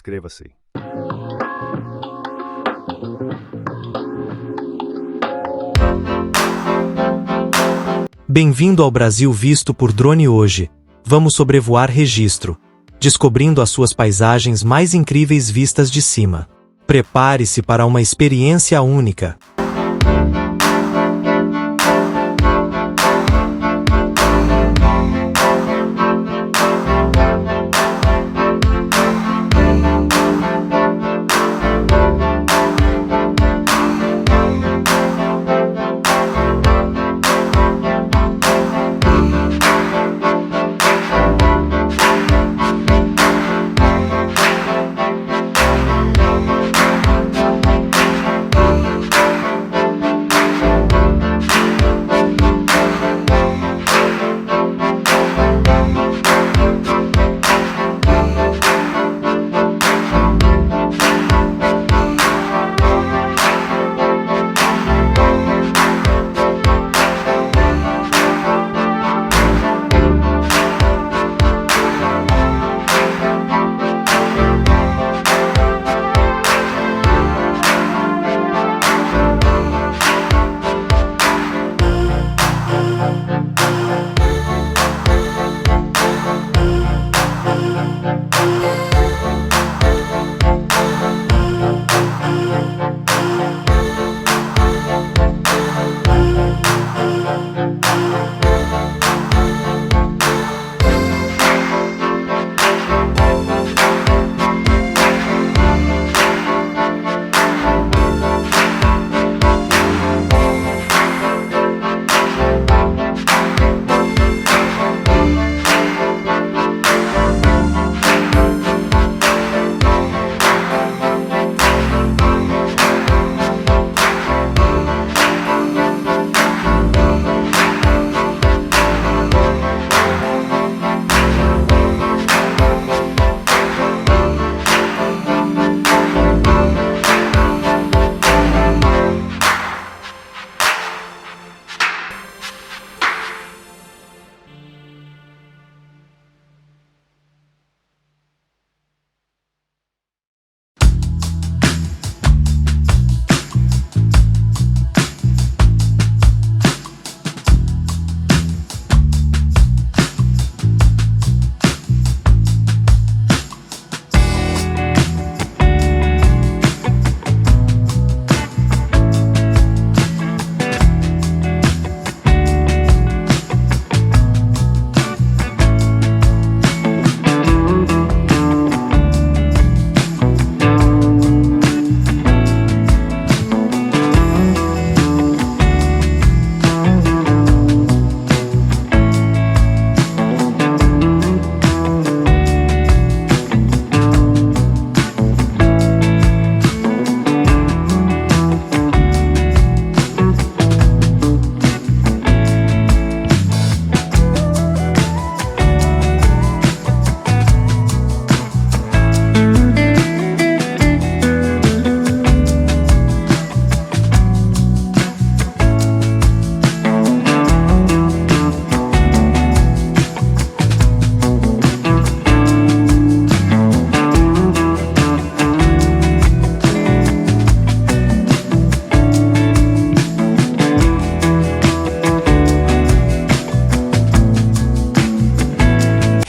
Inscreva-se. Bem-vindo ao Brasil Visto por drone hoje. Vamos sobrevoar Registro, descobrindo as suas paisagens mais incríveis vistas de cima. Prepare-se para uma experiência única.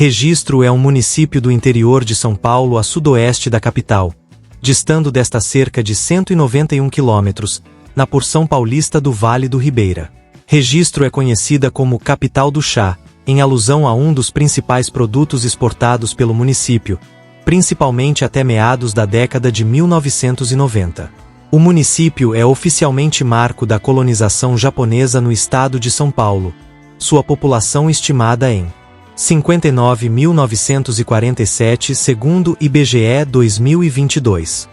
Registro é um município do interior de São Paulo a sudoeste da capital, distando desta cerca de 191 quilômetros, na porção paulista do Vale do Ribeira. Registro é conhecida como capital do chá, em alusão a um dos principais produtos exportados pelo município, principalmente até meados da década de 1990. O município é oficialmente marco da colonização japonesa no estado de São Paulo, sua população estimada em 59.947 segundo IBGE 2022.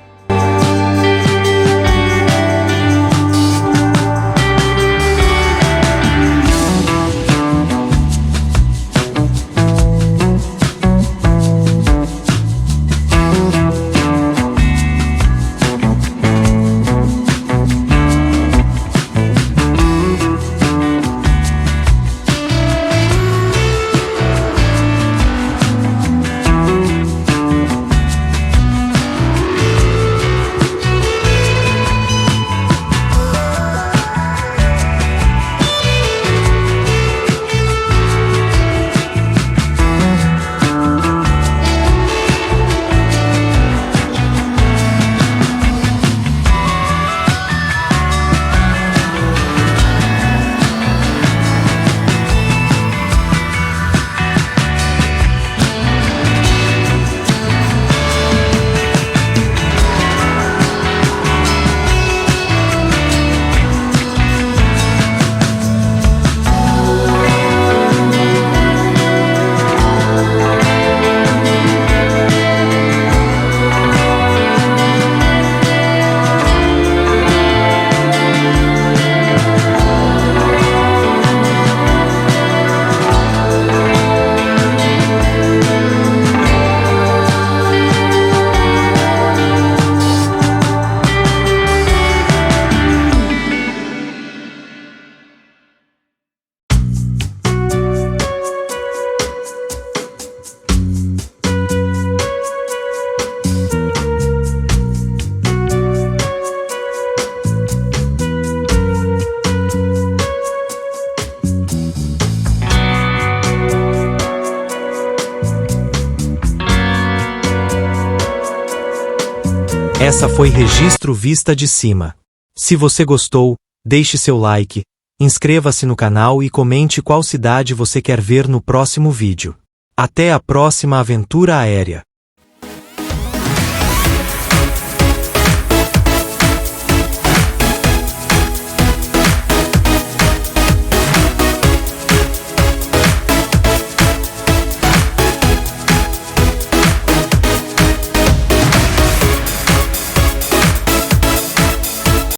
Essa foi Registro vista de cima. Se você gostou, deixe seu like, inscreva-se no canal e comente qual cidade você quer ver no próximo vídeo. Até a próxima aventura aérea.